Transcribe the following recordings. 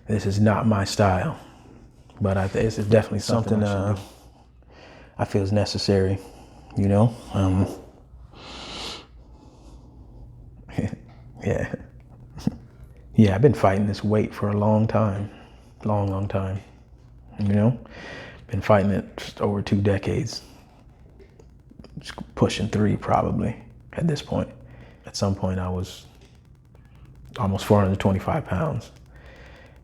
This is not my style, but this is definitely something I feel is necessary, you know? Yeah. Yeah, I've been fighting this weight for a long time, long time, you know? Been fighting it just over 2 decades, just pushing 3 probably at this point. At some point I was almost 425 pounds.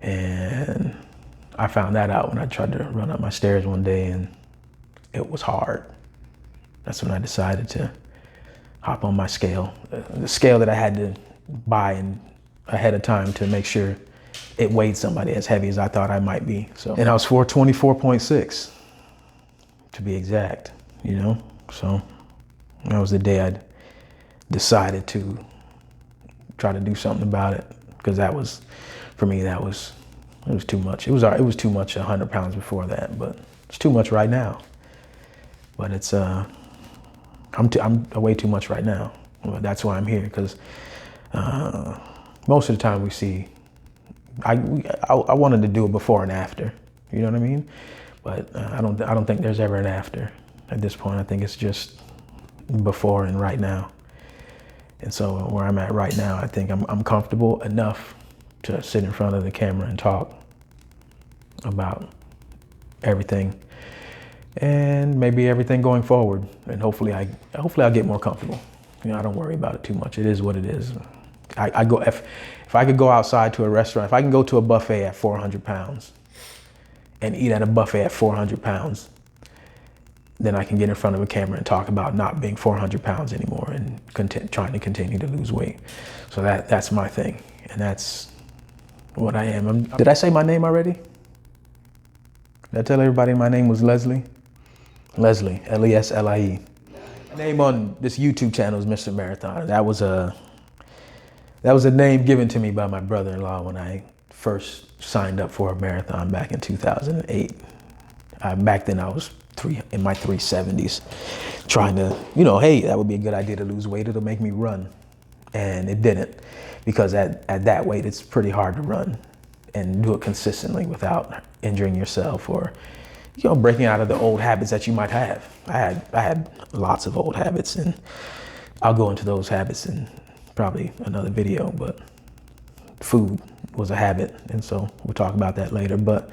And I found that out when I tried to run up my stairs one day, and it was hard. That's when I decided to hop on my scale, the scale that I had to buy ahead of time to make sure it weighed somebody as heavy as I thought I might be. So, and I was 424.6 to be exact, you know? So that was the day I decided to try to do something about it, because that was, for me, it was too much. It was too much 100 pounds before that, but it's too much right now. But it's I'm way too much right now. Well, that's why I'm here, because most of the time we see, I wanted to do it before and after, you know what I mean? But I don't think there's ever an after at this point. I think it's just before and right now. And so where I'm at right now, I think I'm comfortable enough to sit in front of the camera and talk about everything, and maybe everything going forward. And hopefully I'll get more comfortable. You know, I don't worry about it too much. It is what it is. I go, if I could go outside to a restaurant, if I can go to a buffet at 400 pounds and eat at a buffet at 400 pounds, then I can get in front of a camera and talk about not being 400 pounds anymore and trying to continue to lose weight. So that's my thing, and that's what I am. Did I say my name already? Did I tell everybody my name was Leslie? Leslie, Leslie. My name on this YouTube channel is Mr. Marathon. That was a name given to me by my brother-in-law when I first signed up for a marathon back in 2008. Back then I was in my 370s, trying to, you know, hey, that would be a good idea to lose weight. It'll make me run. And it didn't, because at that weight, it's pretty hard to run and do it consistently without injuring yourself or, you know, breaking out of the old habits that you might have. I had lots of old habits, and I'll go into those habits in probably another video, but food was a habit. And so we'll talk about that later. But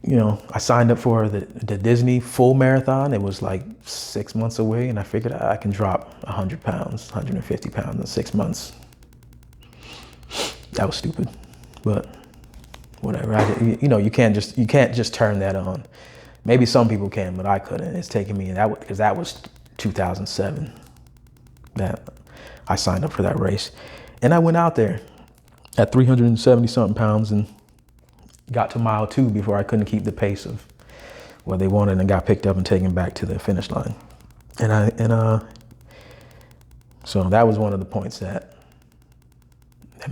you know, I signed up for the Disney full marathon. It was like 6 months away, and I figured I can drop 100 pounds, 150 pounds in 6 months. That was stupid, but whatever. You know, you can't just turn that on. Maybe some people can, but I couldn't. It's taken me, because that was 2007 that I signed up for that race, and I went out there at 370 something pounds and got to mile 2 before I couldn't keep the pace of what they wanted, and got picked up and taken back to the finish line. So that was one of the points that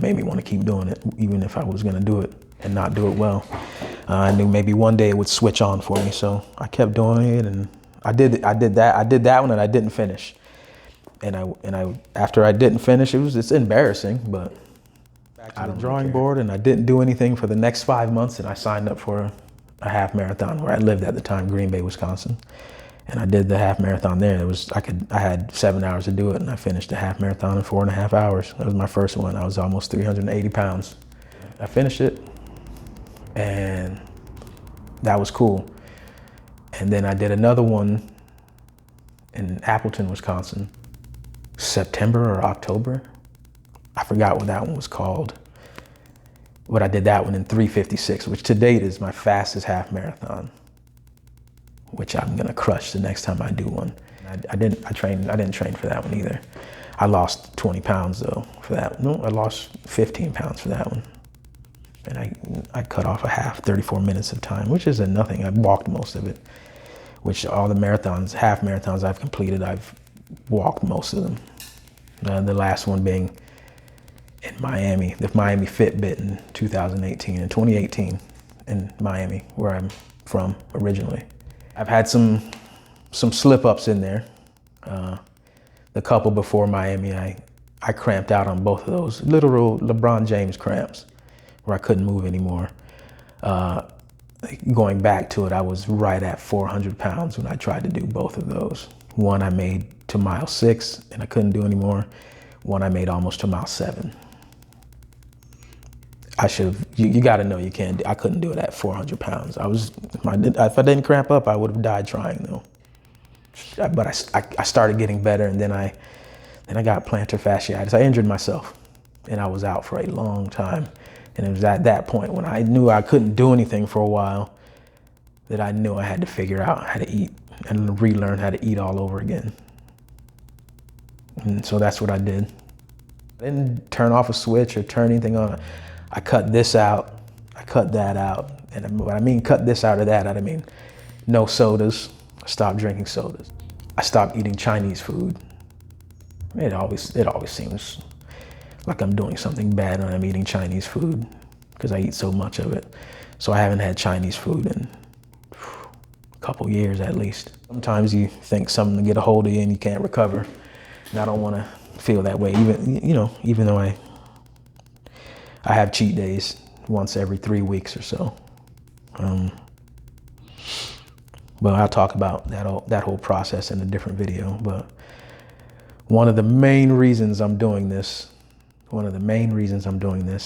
made me want to keep doing it, even if I was going to do it and not do it well. I knew maybe one day it would switch on for me, so I kept doing it, and I did that one, and I didn't finish. And after I didn't finish, it's embarrassing, but back to the drawing board, and I didn't do anything for the next 5 months, and I signed up for a half marathon where I lived at the time, Green Bay, Wisconsin. And I did the half marathon there. I had 7 hours to do it, and I finished the half marathon in 4.5 hours. That was my first one. I was almost 380 pounds. I finished it, and that was cool. And then I did another one in Appleton, Wisconsin, September or October. I forgot what that one was called, but I did that one in 3:56, which to date is my fastest half marathon, which I'm gonna crush the next time I do one. I didn't train for that one either. I lost 20 pounds though for that. No, I lost 15 pounds for that one. And I cut off a half, 34 minutes of time, which isn't nothing. I walked most of it, which all the marathons, half marathons I've completed, I've walked most of them. The last one being in Miami, the Miami Fitbit in 2018 in Miami, where I'm from originally. I've had some slip-ups in there. The couple before Miami, I cramped out on both of those, literal LeBron James cramps, where I couldn't move anymore. Going back to it, I was right at 400 pounds when I tried to do both of those. One I made to mile 6 and I couldn't do anymore. One I made almost to mile 7. I should have, you got to know you can't, I couldn't do it at 400 pounds. If I didn't cramp up, I would have died trying though. But I started getting better, and then I got plantar fasciitis. I injured myself and I was out for a long time. And it was at that point when I knew I couldn't do anything for a while that I knew I had to figure out how to eat and relearn how to eat all over again. And so that's what I did. I didn't turn off a switch or turn anything on. I cut this out, I cut that out. And when I mean cut this out of that, I mean no sodas. I stopped drinking sodas. I stopped eating Chinese food. It always seems like I'm doing something bad when I'm eating Chinese food because I eat so much of it. So I haven't had Chinese food in a couple years at least. Sometimes you think something to get a hold of you and you can't recover. And I don't want to feel that way, even though I have cheat days once every 3 weeks or so. But I'll talk about that whole process in a different video. But one of the main reasons I'm doing this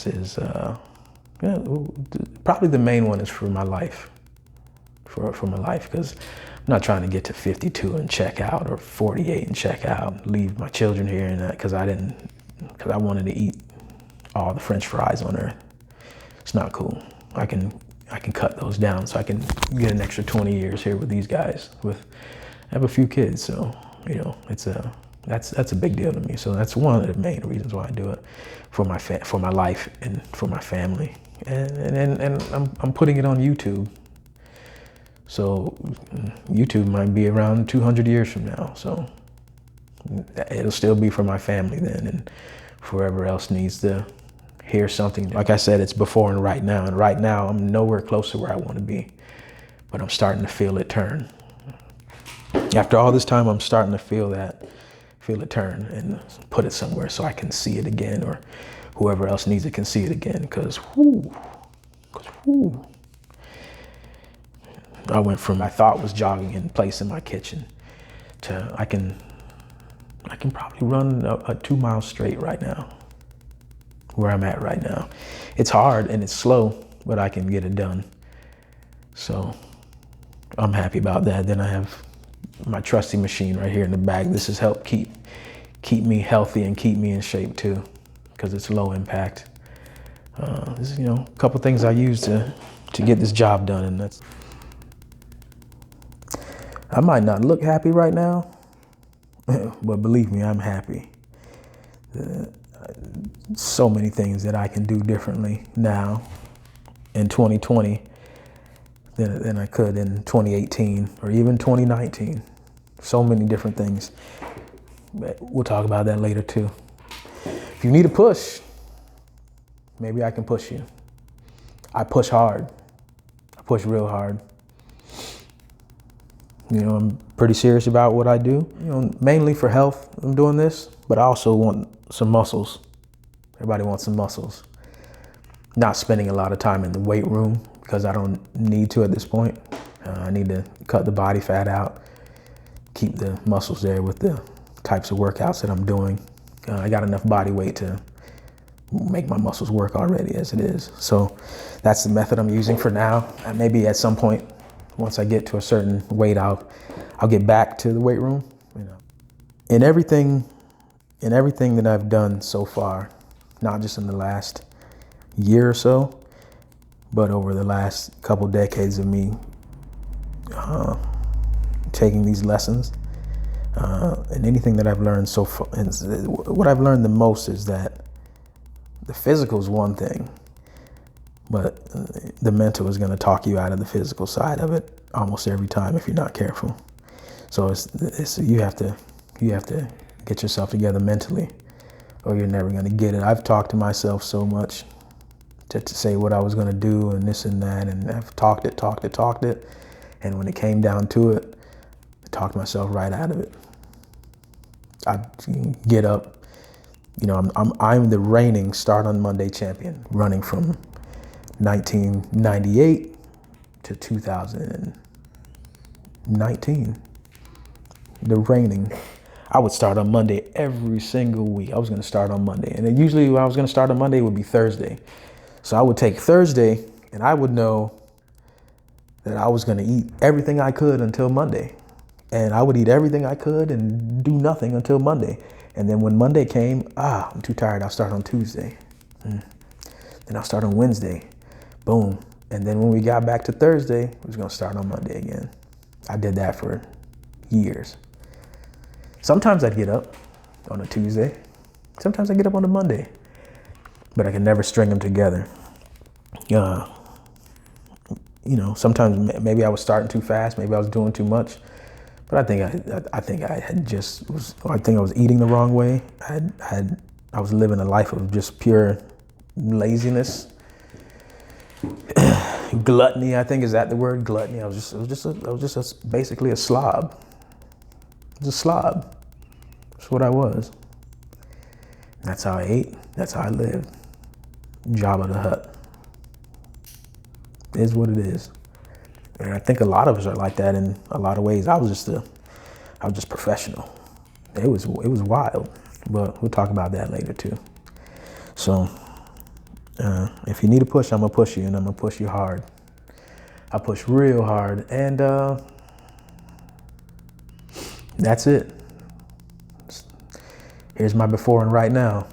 is, probably the main one is for my life, for my life, because I'm not trying to get to 52 and check out, or 48 and check out, leave my children here, and because I wanted to eat all the French fries on earth. It's not cool. I can cut those down so I can get an extra 20 years here with these guys. I have a few kids, so that's a big deal to me. So that's one of the main reasons why I do it, for my life and for my family. And I'm putting it on YouTube. So YouTube might be around 200 years from now. So it'll still be for my family then, and whoever else needs to hear something. Like I said, it's before and right now. And right now I'm nowhere close to where I want to be, but I'm starting to feel it turn. After all this time, I'm starting to feel it turn and put it somewhere so I can see it again, or whoever else needs it can see it again. Because I went from I thought was jogging in place in my kitchen to I can probably run a 2 miles straight right now, where I'm at right now. It's hard and it's slow, but I can get it done. So I'm happy about that. Then I have my trusty machine right here in the bag. This has helped keep me healthy and keep me in shape too, because it's low impact. This is, a couple things I use to get this job done, and that's. I might not look happy right now, but believe me, I'm happy. So many things that I can do differently now in 2020 than I could in 2018 or even 2019. So many different things. But we'll talk about that later too. If you need a push, maybe I can push you. I push hard. I push real hard. I'm pretty serious about what I do. Mainly for health, I'm doing this, but I also want some muscles. Everybody wants some muscles. Not spending a lot of time in the weight room because I don't need to at this point. I need to cut the body fat out, keep the muscles there with the types of workouts that I'm doing. I got enough body weight to make my muscles work already as it is. So that's the method I'm using for now. And maybe at some point, once I get to a certain weight, I'll get back to the weight room. In everything that I've done so far, not just in the last year or so, but over the last couple decades of me taking these lessons, and anything that I've learned so far, what I've learned the most is that the physical is one thing, but the mental is going to talk you out of the physical side of it almost every time if you're not careful. So you have to get yourself together mentally, or you're never going to get it. I've talked to myself so much to say what I was going to do and this and that, and I've talked it, and when it came down to it, I talked myself right out of it. I get up. I'm the reigning Start on Monday champion, running from 1998 to 2019. The reigning. I would start on Monday every single week. I was going to start on Monday. And then usually when I was going to start on Monday, it would be Thursday. So I would take Thursday and I would know that I was going to eat everything I could until Monday. And I would eat everything I could and do nothing until Monday. And then when Monday came, I'm too tired. I'll start on Tuesday. Then I'll start on Wednesday. Boom. And then when we got back to Thursday, we was going to start on Monday again. I did that for years. Sometimes I'd get up on a Tuesday. Sometimes I get up on a Monday. But I can never string them together. Sometimes maybe I was starting too fast. Maybe I was doing too much. But I think I was eating the wrong way. I was living a life of just pure laziness. Gluttony, I think, is that the word? Gluttony. I was just basically a slob. I was a slob. That's what I was. That's how I ate. That's how I lived. Jabba the Hutt. It is what it is. And I think a lot of us are like that in a lot of ways. I was just professional. It was wild, but we'll talk about that later too. So if you need a push, I'm gonna push you, and I'm gonna push you hard. I push real hard, and that's it. Here's my before and right now.